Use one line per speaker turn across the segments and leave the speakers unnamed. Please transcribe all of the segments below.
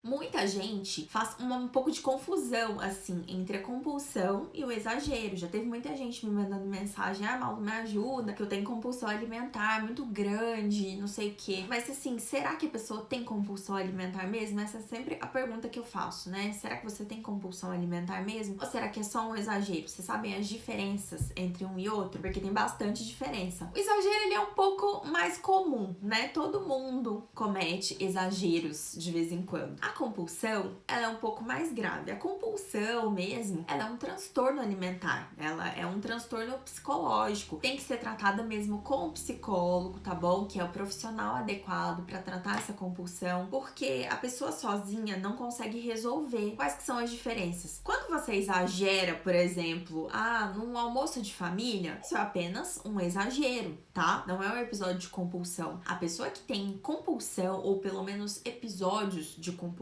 Muita gente faz um pouco de confusão, assim, entre a compulsão e o exagero. Já teve muita gente me mandando mensagem: ah, Malu, me ajuda, que eu tenho compulsão alimentar muito grande, não sei o quê. Mas assim, será que a pessoa tem compulsão alimentar mesmo? Essa é sempre a pergunta que eu faço, né? Será que você tem compulsão alimentar mesmo? Ou será que é só um exagero? Vocês sabem as diferenças entre um e outro? Porque tem bastante diferença. O exagero, ele é um pouco mais comum, né? Todo mundo comete exageros de vez em quando. A compulsão, ela é um pouco mais grave. A compulsão mesmo, ela é um transtorno alimentar. Ela é um transtorno psicológico. Tem que ser tratada mesmo com um psicólogo, tá bom? Que é o profissional adequado para tratar essa compulsão, porque a pessoa sozinha não consegue resolver. Quais que são as diferenças? Quando você exagera, por exemplo, num almoço de família, isso é apenas um exagero, tá? Não é um episódio de compulsão. A pessoa que tem compulsão, ou pelo menos episódios de compulsão,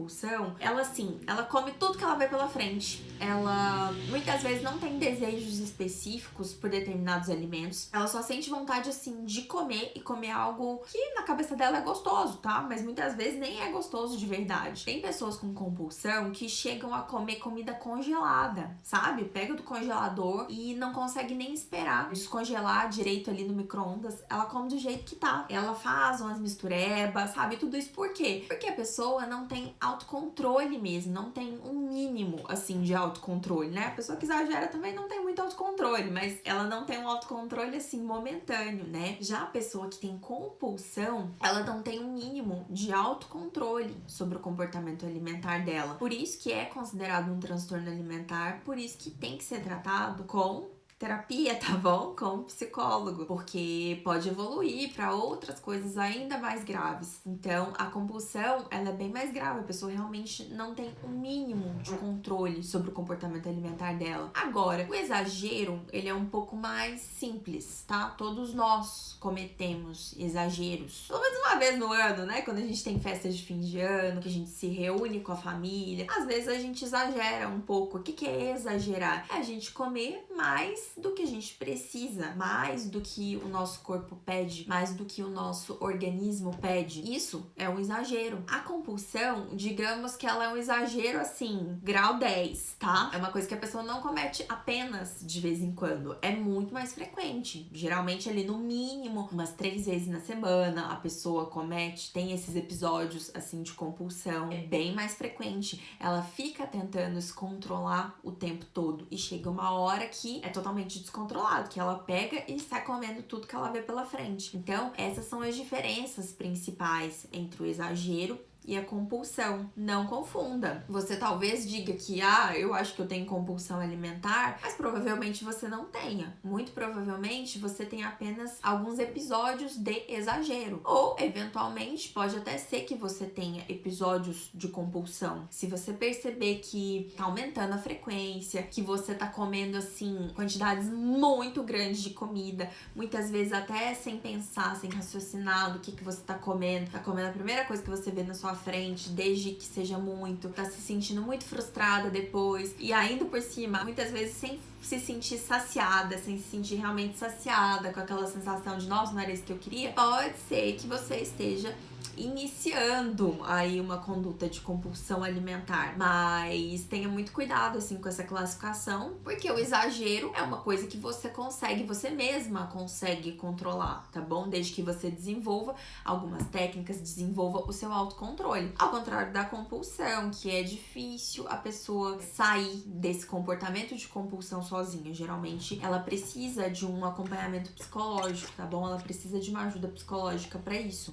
ela come tudo que ela vê pela frente. Ela muitas vezes não tem desejos específicos por determinados alimentos. Ela só sente vontade, assim, de comer e comer algo que na cabeça dela é gostoso, tá? Mas muitas vezes nem é gostoso de verdade. Tem pessoas com compulsão que chegam a comer comida congelada, sabe? Pega do congelador e não consegue nem esperar descongelar direito ali no micro-ondas. Ela come do jeito que tá. Ela faz umas misturebas, sabe? Tudo isso por quê? Porque a pessoa não tem autocontrole mesmo, não tem um mínimo, assim, de autocontrole, né? A pessoa que exagera também não tem muito autocontrole, mas ela não tem um autocontrole, assim, momentâneo, né? Já a pessoa que tem compulsão, ela não tem um mínimo de autocontrole sobre o comportamento alimentar dela. Por isso que é considerado um transtorno alimentar, por isso que tem que ser tratado com terapia, tá bom? Com um psicólogo, porque pode evoluir para outras coisas ainda mais graves. Então, a compulsão, ela é bem mais grave. A pessoa realmente não tem o mínimo de controle sobre o comportamento alimentar dela. Agora, o exagero, ele é um pouco mais simples, tá? Todos nós cometemos exageros. Pelo menos uma vez no ano, né? Quando a gente tem festas de fim de ano, que a gente se reúne com a família, às vezes a gente exagera um pouco. O que é exagerar? É a gente comer mais do que a gente precisa, mais do que o nosso corpo pede, mais do que o nosso organismo pede. Isso é um exagero. A compulsão, digamos que ela é um exagero, assim, grau 10, tá? É uma coisa que a pessoa não comete apenas de vez em quando. É muito mais frequente. Geralmente ali no mínimo umas 3 vezes na semana a pessoa comete, tem esses episódios assim de compulsão. É bem mais frequente. Ela fica tentando se controlar o tempo todo e chega uma hora que é totalmente descontrolado, que ela pega e sai comendo tudo que ela vê pela frente. Então, essas são as diferenças principais entre o exagero e a compulsão. Não confunda. Você talvez diga que, eu acho que eu tenho compulsão alimentar, mas provavelmente você não tenha. Muito provavelmente você tem apenas alguns episódios de exagero. Ou, eventualmente, pode até ser que você tenha episódios de compulsão. Se você perceber que tá aumentando a frequência, que você tá comendo, assim, quantidades muito grandes de comida, muitas vezes até sem pensar, sem raciocinar do que você tá comendo a primeira coisa que você vê na sua frente, desde que seja muito, tá se sentindo muito frustrada depois, e ainda por cima, muitas vezes sem se sentir saciada, sem se sentir realmente saciada, com aquela sensação de, nossa, não era isso que eu queria, pode ser que você esteja iniciando aí uma conduta de compulsão alimentar, mas tenha muito cuidado assim com essa classificação, porque o exagero é uma coisa que você mesma consegue controlar, tá bom? Desde que você desenvolva algumas técnicas, desenvolva o seu autocontrole. Ao contrário da compulsão, que é difícil a pessoa sair desse comportamento de compulsão sozinha. Geralmente ela precisa de um acompanhamento psicológico, tá bom? Ela precisa de uma ajuda psicológica para isso.